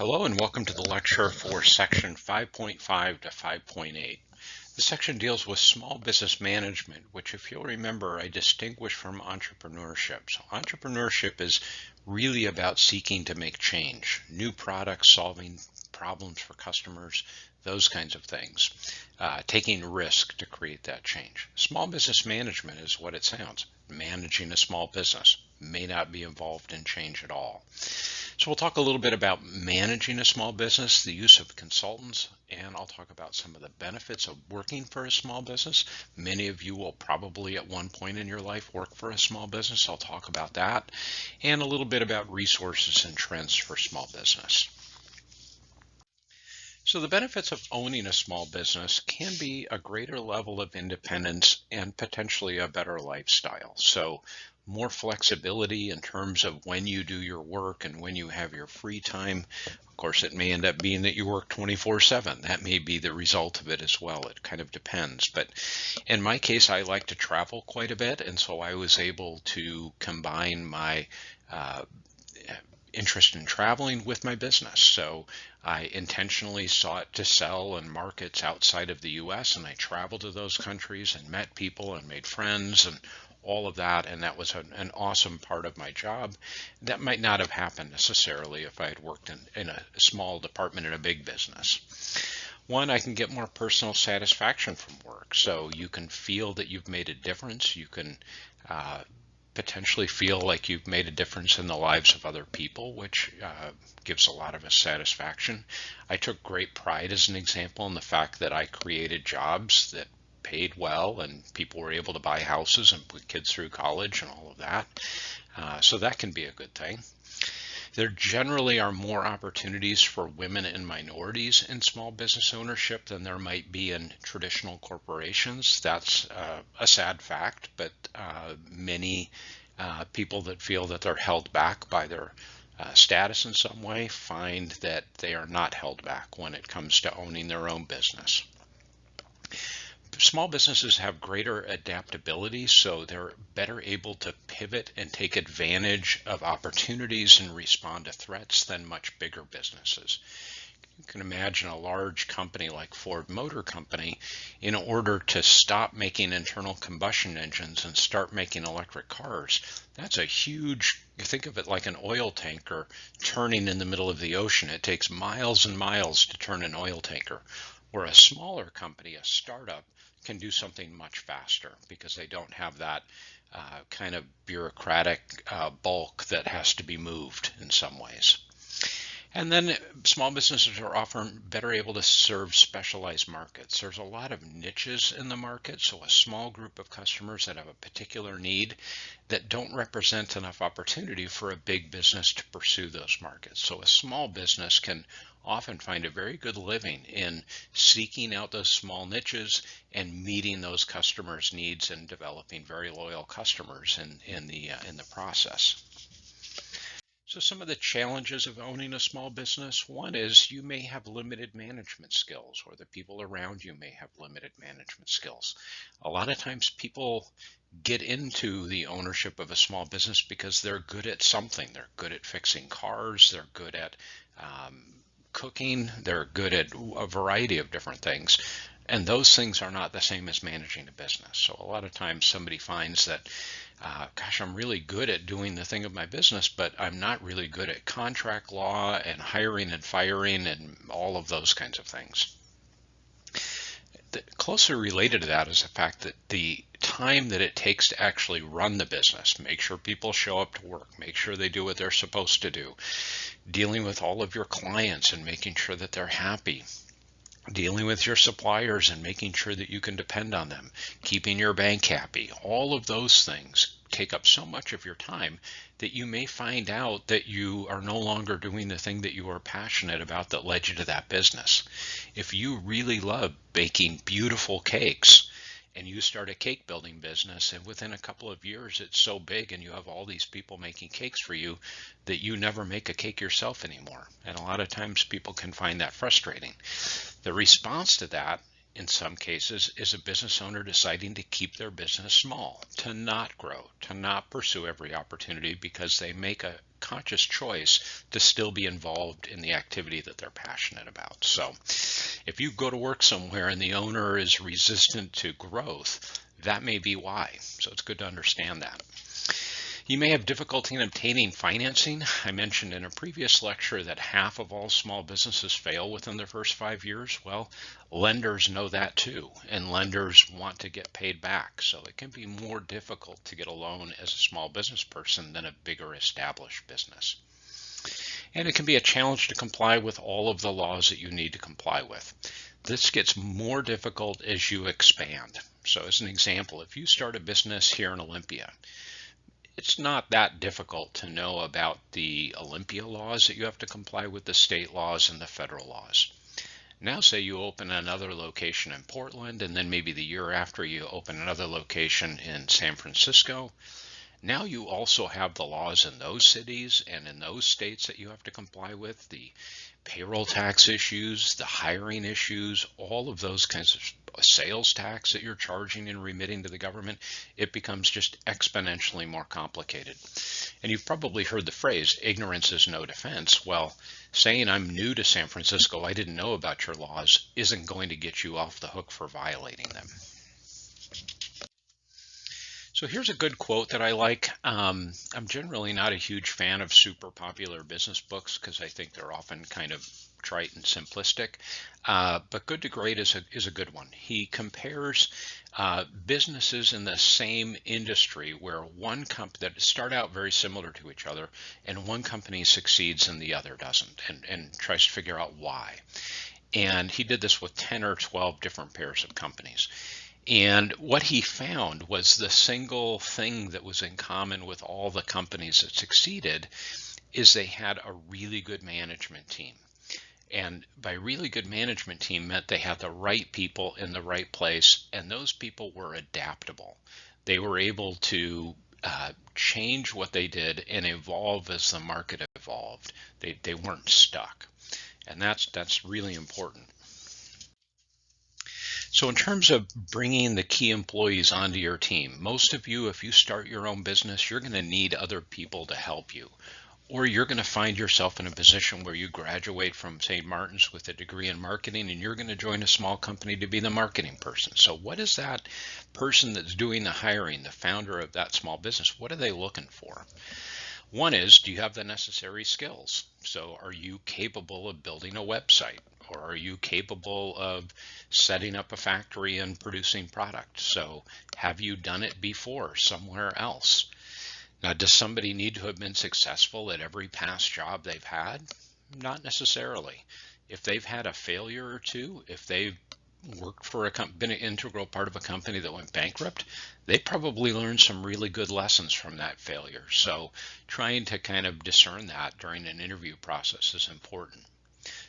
Hello and welcome to the lecture for section 5.5 to 5.8. This section deals with small business management, which if you'll remember, I distinguish from entrepreneurship. So entrepreneurship is really about seeking to make change, new products, solving problems for customers, those kinds of things, taking risk to create that change. Small business management is what it sounds. Managing a small business may not be involved in change at all. So we'll talk a little bit about managing a small business, the use of consultants, and I'll talk about some of the benefits of working for a small business. Many of you will probably at one point in your life work for a small business. I'll talk about that, and a little bit about resources and trends for small business. So the benefits of owning a small business can be a greater level of independence and potentially a better lifestyle. So more flexibility in terms of when you do your work and when you have your free time. Of course, it may end up being that you work 24/7. That may be the result of it as well. It kind of depends. But in my case, I like to travel quite a bit. And so I was able to combine my interest in traveling with my business. So I intentionally sought to sell in markets outside of the US, and I traveled to those countries and met people and made friends and all of that, and that was an awesome part of my job. That might not have happened necessarily if I had worked in a small department in a big business. One, I can get more personal satisfaction from work. So you can feel that you've made a difference. You can potentially feel like you've made a difference in the lives of other people, which gives a lot of us satisfaction. I took great pride, as an example, in the fact that I created jobs that paid well and people were able to buy houses and put kids through college and all of that. So that can be a good thing. There generally are more opportunities for women and minorities in small business ownership than there might be in traditional corporations. That's a sad fact, but many people that feel that they're held back by their status in some way find that they are not held back when it comes to owning their own business. Small businesses have greater adaptability, so they're better able to pivot and take advantage of opportunities and respond to threats than much bigger businesses. You can imagine a large company like Ford Motor Company, in order to stop making internal combustion engines and start making electric cars. That's a huge, you think of it like an oil tanker turning in the middle of the ocean. It takes miles and miles to turn an oil tanker. Where a smaller company, a startup, can do something much faster because they don't have that kind of bureaucratic bulk that has to be moved in some ways. And then small businesses are often better able to serve specialized markets. There's a lot of niches in the market, so a small group of customers that have a particular need that don't represent enough opportunity for a big business to pursue those markets. So a small business can often find a very good living in seeking out those small niches and meeting those customers' needs and developing very loyal customers in the process. So some of the challenges of owning a small business, one is you may have limited management skills, or the people around you may have limited management skills. A lot of times people get into the ownership of a small business because they're good at something. They're good at fixing cars, they're good at cooking, they're good at a variety of different things. And those things are not the same as managing a business. So a lot of times somebody finds that, gosh, I'm really good at doing the thing of my business, but I'm not really good at contract law and hiring and firing and all of those kinds of things. Closely related to that is the fact that the time that it takes to actually run the business, make sure people show up to work, make sure they do what they're supposed to do, dealing with all of your clients and making sure that they're happy, dealing with your suppliers and making sure that you can depend on them, keeping your bank happy. All of those things take up so much of your time that you may find out that you are no longer doing the thing that you were passionate about that led you to that business. If you really love baking beautiful cakes and you start a cake building business, and within a couple of years it's so big and you have all these people making cakes for you that you never make a cake yourself anymore. And a lot of times people can find that frustrating. The response to that, in some cases, is a business owner deciding to keep their business small, to not grow, to not pursue every opportunity because they make a conscious choice to still be involved in the activity that they're passionate about. So if you go to work somewhere and the owner is resistant to growth, that may be why. So it's good to understand that. You may have difficulty in obtaining financing. I mentioned in a previous lecture that half of all small businesses fail within their first 5 years. Well, lenders know that too, and lenders want to get paid back. So it can be more difficult to get a loan as a small business person than a bigger established business. And it can be a challenge to comply with all of the laws that you need to comply with. This gets more difficult as you expand. So as an example, if you start a business here in Olympia, it's not that difficult to know about the Olympia laws that you have to comply with, the state laws and the federal laws. Now say you open another location in Portland, and then maybe the year after you open another location in San Francisco. Now you also have the laws in those cities and in those states that you have to comply with, the payroll tax issues, the hiring issues, all of those kinds of sales tax that you're charging and remitting to the government. It becomes just exponentially more complicated. And you've probably heard the phrase, ignorance is no defense. Well, saying I'm new to San Francisco, I didn't know about your laws, isn't going to get you off the hook for violating them. So here's a good quote that I like. I'm generally not a huge fan of super popular business books because I think they're often kind of trite and simplistic, but Good to Great is a good one. He compares businesses in the same industry where one company that start out very similar to each other and one company succeeds and the other doesn't, and tries to figure out why. And he did this with 10 or 12 different pairs of companies. And what he found was the single thing that was in common with all the companies that succeeded is they had a really good management team. And by really good management team meant they had the right people in the right place, and those people were adaptable. They were able to change what they did and evolve as the market evolved. They weren't stuck. And that's really important. So in terms of bringing the key employees onto your team, most of you, if you start your own business, you're going to need other people to help you. Or you're going to find yourself in a position where you graduate from St. Martin's with a degree in marketing and you're going to join a small company to be the marketing person. So what is that person that's doing the hiring, the founder of that small business, what are they looking for? One is, do you have the necessary skills? So are you capable of building a website? Or are you capable of setting up a factory and producing product? So have you done it before somewhere else? Now, does somebody need to have been successful at every past job they've had? Not necessarily. If they've had a failure or two, if they've worked for been an integral part of a company that went bankrupt, they probably learned some really good lessons from that failure. So trying to kind of discern that during an interview process is important.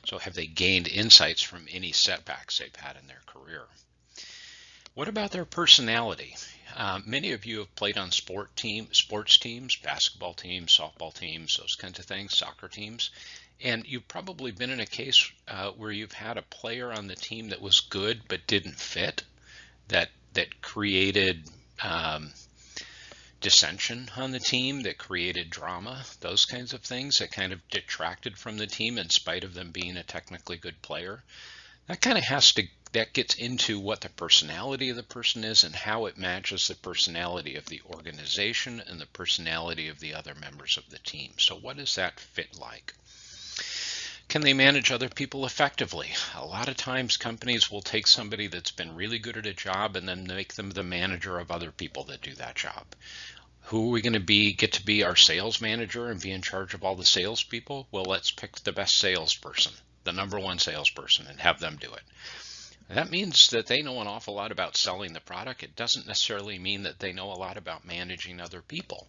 So have they gained insights from any setbacks they've had in their career? What about their personality? Many of you have played on sports teams, basketball teams, softball teams, those kinds of things, soccer teams. And you've probably been in a case where you've had a player on the team that was good but didn't fit, that created dissension on the team, that created drama, those kinds of things that kind of detracted from the team in spite of them being a technically good player. That kind of that gets into what the personality of the person is and how it matches the personality of the organization and the personality of the other members of the team. So what does that fit like? Can they manage other people effectively? A lot of times companies will take somebody that's been really good at a job and then make them the manager of other people that do that job. Who are we going to get to be our sales manager and be in charge of all the salespeople? Well, let's pick the best salesperson, the number one salesperson, and have them do it. That means that they know an awful lot about selling the product. It doesn't necessarily mean that they know a lot about managing other people,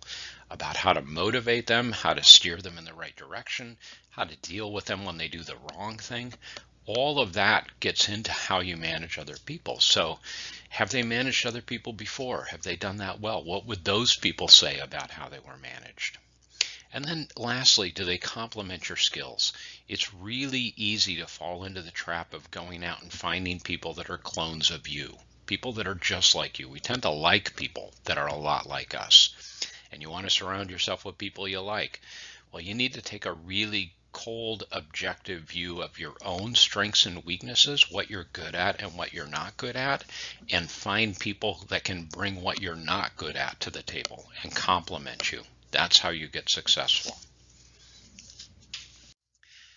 about how to motivate them, how to steer them in the right direction, how to deal with them when they do the wrong thing. All of that gets into how you manage other people. So have they managed other people before? Have they done that well? What would those people say about how they were managed? And then lastly, do they complement your skills? It's really easy to fall into the trap of going out and finding people that are clones of you, people that are just like you. We tend to like people that are a lot like us. And you want to surround yourself with people you like. Well, you need to take a really cold, objective view of your own strengths and weaknesses, what you're good at and what you're not good at, and find people that can bring what you're not good at to the table and complement you. That's how you get successful.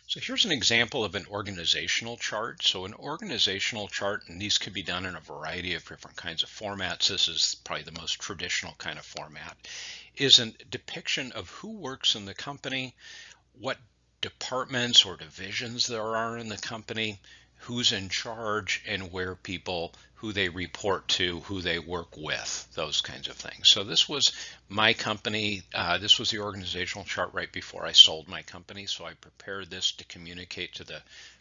So here's an example of an organizational chart. So an organizational chart, and these can be done in a variety of different kinds of formats. This is probably the most traditional kind of format, is a depiction of who works in the company, what departments or divisions there are in the company, who's in charge, and where people, who they report to, who they work with, those kinds of things. So this was my company. This was the organizational chart right before I sold my company. So I prepared this to communicate to the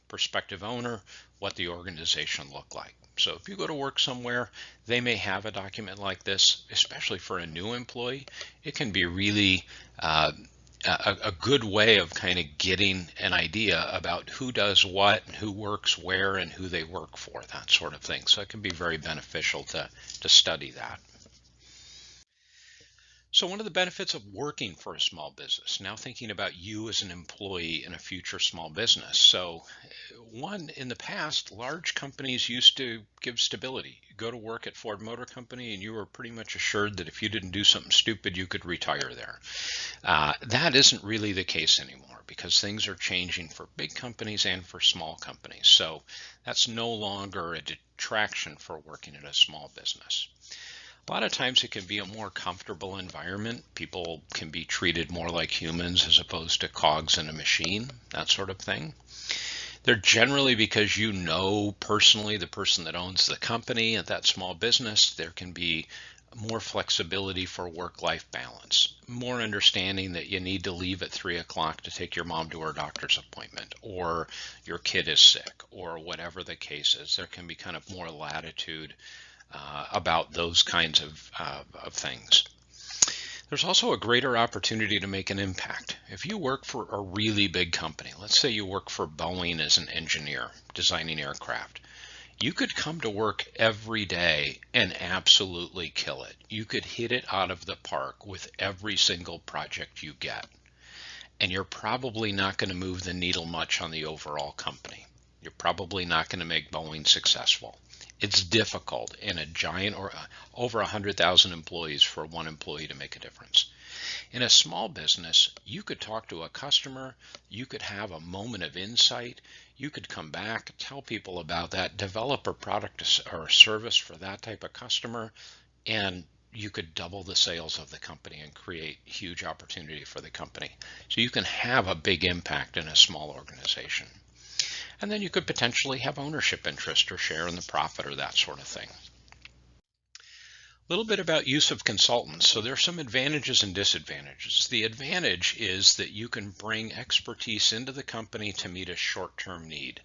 prospective owner what the organization looked like. So if you go to work somewhere, they may have a document like this, especially for a new employee. It can be really a good way of kind of getting an idea about who does what and who works where and who they work for, that sort of thing. So it can be very beneficial to study that. So one of the benefits of working for a small business, now thinking about you as an employee in a future small business. So one, in the past, large companies used to give stability. You go to work at Ford Motor Company and you were pretty much assured that if you didn't do something stupid, you could retire there. That isn't really the case anymore because things are changing for big companies and for small companies. So that's no longer a detraction for working at a small business. A lot of times it can be a more comfortable environment. People can be treated more like humans as opposed to cogs in a machine, that sort of thing. They're generally because you know personally the person that owns the company at that small business. There can be more flexibility for work-life balance, more understanding that you need to leave at 3 o'clock to take your mom to her doctor's appointment, or your kid is sick, or whatever the case is. There can be kind of more latitude about those kinds of things. There's also a greater opportunity to make an impact. If you work for a really big company, let's say you work for Boeing as an engineer designing aircraft, you could come to work every day and absolutely kill it. You could hit it out of the park with every single project you get. And you're probably not going to move the needle much on the overall company. You're probably not going to make Boeing successful. It's difficult in a giant or over 100,000 employees for one employee to make a difference. In a small business, you could talk to a customer, you could have a moment of insight, you could come back, tell people about that, develop a product or a service for that type of customer, and you could double the sales of the company and create huge opportunity for the company. So you can have a big impact in a small organization. And then you could potentially have ownership interest or share in the profit or that sort of thing. A little bit about use of consultants. So there are some advantages and disadvantages. The advantage is that you can bring expertise into the company to meet a short-term need.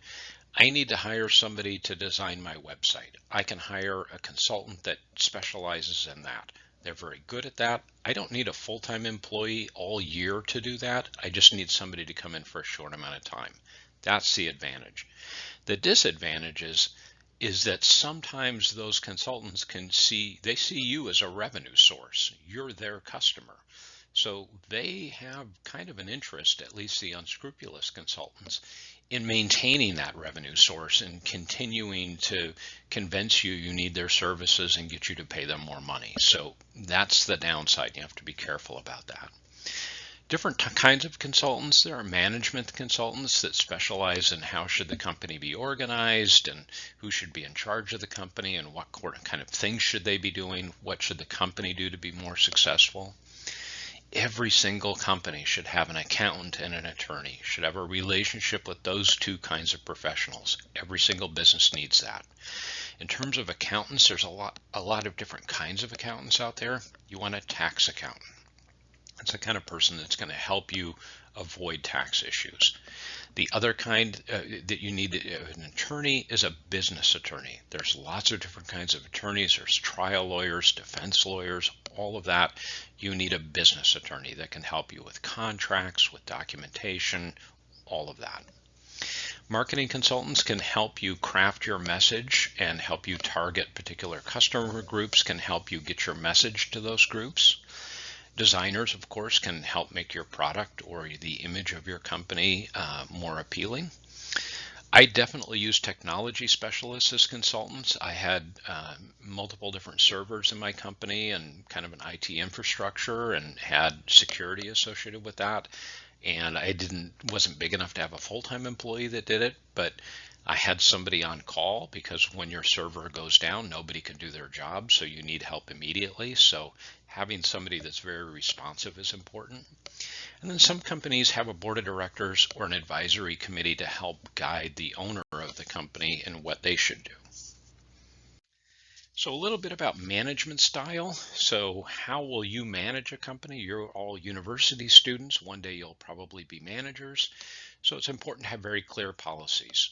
I need to hire somebody to design my website. I can hire a consultant that specializes in that. They're very good at that. I don't need a full-time employee all year to do that. I just need somebody to come in for a short amount of time. That's the advantage. The disadvantage is that sometimes those consultants see you as a revenue source. You're their customer. So they have kind of an interest, at least the unscrupulous consultants, in maintaining that revenue source and continuing to convince you need their services and get you to pay them more money. So that's the downside. You have to be careful about that. Different kinds of consultants. There are management consultants that specialize in how should the company be organized and who should be in charge of the company and what kind of things should they be doing, what should the company do to be more successful. Every single company should have an accountant and an attorney, should have a relationship with those two kinds of professionals. Every single business needs that. In terms of accountants, there's a lot of different kinds of accountants out there. You want a tax accountant. It's the kind of person that's going to help you avoid tax issues. The other kind that you need an attorney is a business attorney. There's lots of different kinds of attorneys. There's trial lawyers, defense lawyers, all of that. You need a business attorney that can help you with contracts, with documentation, all of that. Marketing consultants can help you craft your message and help you target particular customer groups, can help you get your message to those groups. Designers, of course, can help make your product or the image of your company more appealing. I definitely use technology specialists as consultants. I had multiple different servers in my company and kind of an IT infrastructure and had security associated with that. And I wasn't big enough to have a full-time employee that did it, but I had somebody on call because when your server goes down, nobody can do their job, so you need help immediately. So having somebody that's very responsive is important. And then some companies have a board of directors or an advisory committee to help guide the owner of the company in what they should do. So a little bit about management style. So how will you manage a company? You're all university students. One day you'll probably be managers. So it's important to have very clear policies.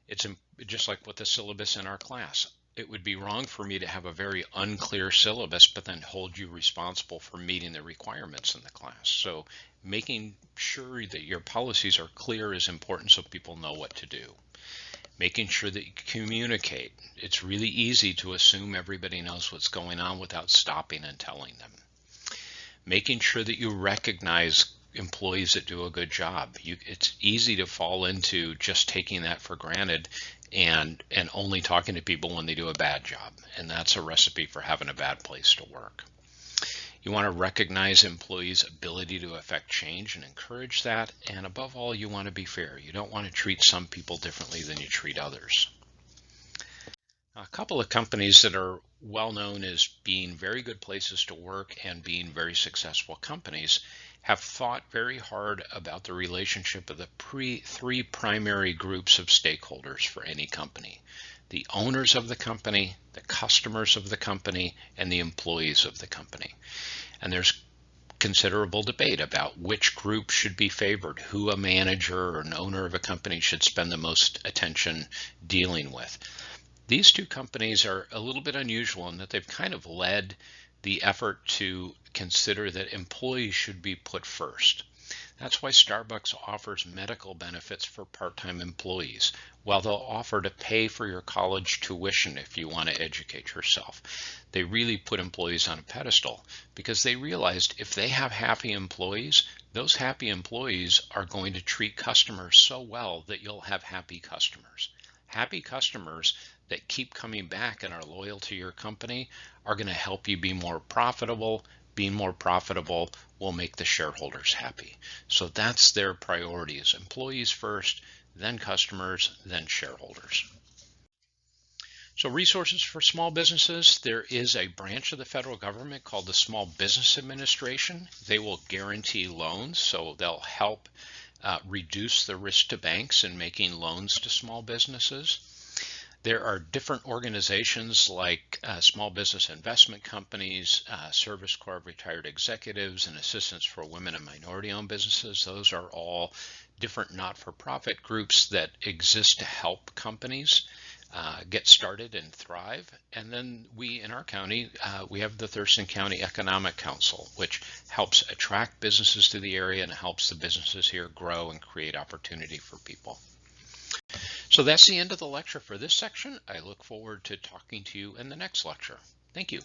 It's just like with the syllabus in our class. It would be wrong for me to have a very unclear syllabus, but then hold you responsible for meeting the requirements in the class. So making sure that your policies are clear is important so people know what to do. Making sure that you communicate. It's really easy to assume everybody knows what's going on without stopping and telling them. Making sure that you recognize employees that do a good job. It's easy to fall into just taking that for granted and only talking to people when they do a bad job. And that's a recipe for having a bad place to work. You want to recognize employees' ability to affect change and encourage that. And above all, you want to be fair. You don't want to treat some people differently than you treat others. A couple of companies that are well known as being very good places to work and being very successful companies have thought very hard about the relationship of the three primary groups of stakeholders for any company: the owners of the company, the customers of the company, and the employees of the company. And there's considerable debate about which group should be favored, who a manager or an owner of a company should spend the most attention dealing with. These two companies are a little bit unusual in that they've kind of led the effort to consider that employees should be put first. That's why Starbucks offers medical benefits for part-time employees, while they'll offer to pay for your college tuition if you want to educate yourself. They really put employees on a pedestal because they realized if they have happy employees, those happy employees are going to treat customers so well that you'll have happy customers. Happy customers that keep coming back and are loyal to your company are going to help you be more profitable. Being more profitable will make the shareholders happy. So that's their priorities: employees first, then customers, then shareholders. So resources for small businesses: there is a branch of the federal government called the Small Business Administration. They will guarantee loans, so they'll help reduce the risk to banks in making loans to small businesses. There are different organizations like small business investment companies, Service Corps of Retired Executives, and Assistance for Women and Minority-Owned Businesses. Those are all different not-for-profit groups that exist to help companies get started and thrive. And then we, in our county, we have the Thurston County Economic Council, which helps attract businesses to the area and helps the businesses here grow and create opportunity for people. So that's the end of the lecture for this section. I look forward to talking to you in the next lecture. Thank you.